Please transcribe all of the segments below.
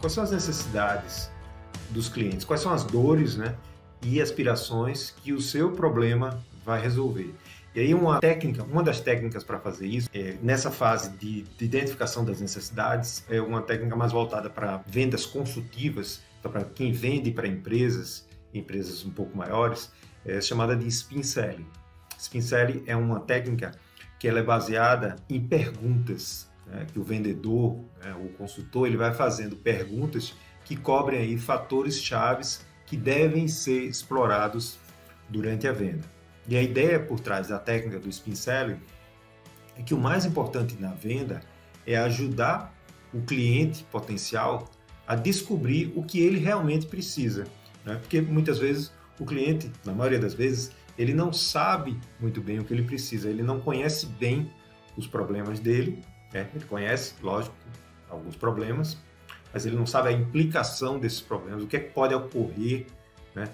quais são as necessidades dos clientes, quais são as dores, né, e aspirações que o seu problema vai resolver. E aí uma das técnicas para fazer isso, nessa fase de identificação das necessidades, é uma técnica mais voltada para vendas consultivas, então para quem vende para empresas um pouco maiores, é chamada de Spin Selling. Spin Selling é uma técnica que ela é baseada em perguntas, né, que o vendedor, né, o consultor, ele vai fazendo perguntas que cobrem aí fatores chaves que devem ser explorados durante a venda. E a ideia por trás da técnica do Spin Selling é que o mais importante na venda é ajudar o cliente potencial a descobrir o que ele realmente precisa, né? Porque muitas vezes o cliente, na maioria das vezes, ele não sabe muito bem o que ele precisa, ele não conhece bem os problemas dele, né? Ele conhece, lógico, alguns problemas, mas ele não sabe a implicação desses problemas, o que é que pode ocorrer, né?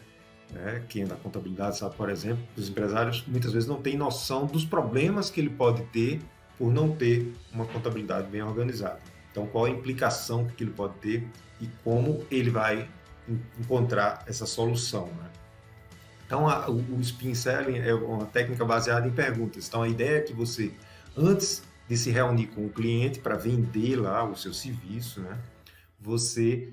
Quem é da contabilidade sabe, por exemplo, os empresários muitas vezes não têm noção dos problemas que ele pode ter por não ter uma contabilidade bem organizada. Então, qual a implicação que ele pode ter e como ele vai encontrar essa solução, né? Então, o Spin Selling é uma técnica baseada em perguntas. Então, a ideia é que você, antes de se reunir com o cliente para vender lá o seu serviço, né, você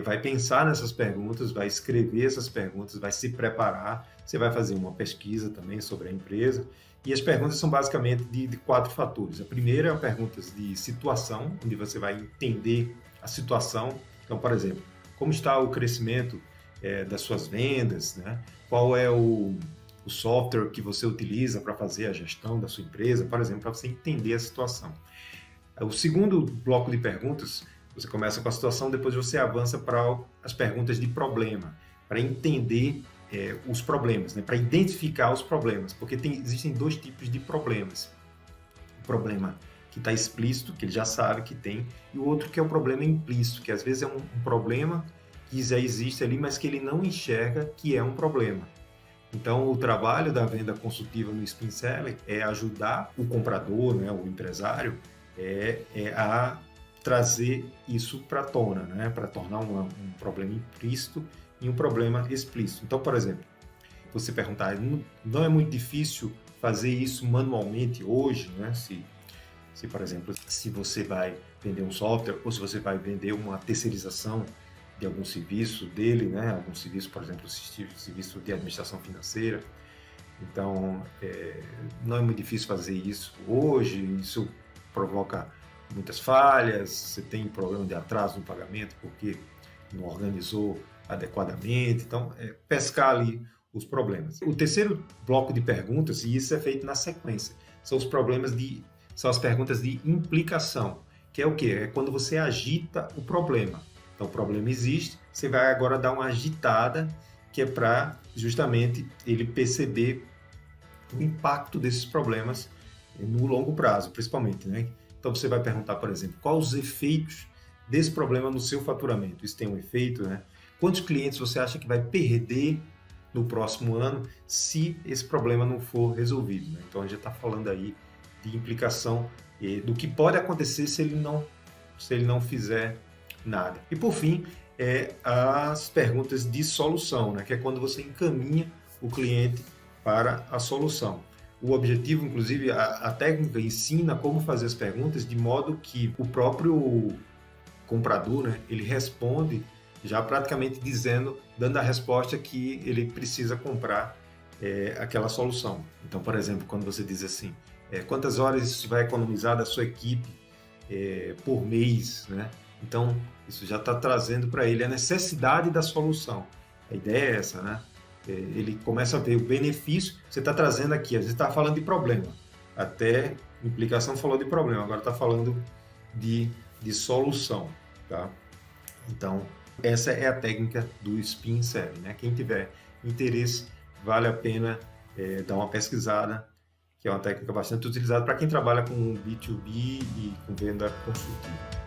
vai pensar nessas perguntas, vai escrever essas perguntas, vai se preparar, você vai fazer uma pesquisa também sobre a empresa, e as perguntas são basicamente de 4 fatores. A primeira é a pergunta de situação, onde você vai entender a situação. Então, por exemplo, como está o crescimento das suas vendas, né? Qual é o software que você utiliza para fazer a gestão da sua empresa, por exemplo, para você entender a situação. O segundo bloco de perguntas, você começa com a situação, depois você avança para as perguntas de problema, para entender os problemas, né? Para identificar os problemas, porque existem 2 tipos de problemas. O problema que está explícito, que ele já sabe que tem, e o outro que é o problema implícito, que às vezes é um problema que já existe ali, mas que ele não enxerga que é um problema. Então, o trabalho da venda consultiva no Spin Selling é ajudar o comprador, né, o empresário, a trazer isso para a tona, né, para tornar um problema implícito em um problema explícito. Então, por exemplo, você perguntar, não é muito difícil fazer isso manualmente hoje, né? Se, por exemplo, se você vai vender um software ou se você vai vender uma terceirização de algum serviço dele, né? Algum serviço, por exemplo, serviço de administração financeira. Então, não é muito difícil fazer isso hoje, isso provoca muitas falhas, você tem problema de atraso no pagamento porque não organizou adequadamente, então pescar ali os problemas. O terceiro bloco de perguntas, e isso é feito na sequência, são as perguntas de implicação, que é o quê? É quando você agita o problema. Então, o problema existe, você vai agora dar uma agitada, que é para justamente ele perceber o impacto desses problemas no longo prazo, principalmente, né? Então, você vai perguntar, por exemplo, quais os efeitos desse problema no seu faturamento? Isso tem um efeito, né? Quantos clientes você acha que vai perder no próximo ano se esse problema não for resolvido, né? Então, a gente está falando aí de implicação do que pode acontecer se ele não fizer nada. E por fim, as perguntas de solução, né? Que é quando você encaminha o cliente para a solução. O objetivo, inclusive, a técnica ensina como fazer as perguntas de modo que o próprio comprador, né, ele responde já praticamente dando a resposta que ele precisa comprar aquela solução. Então, por exemplo, quando você diz assim, quantas horas isso vai economizar da sua equipe por mês, né? Então, isso já está trazendo para ele a necessidade da solução. A ideia é essa, né? Ele começa a ver o benefício. Você está trazendo aqui, às vezes está falando de problema. Até implicação falou de problema, agora está falando de solução, tá? Então, essa é a técnica do Spin Selling, né? Quem tiver interesse, vale a pena dar uma pesquisada, que é uma técnica bastante utilizada para quem trabalha com B2B e com venda consultiva.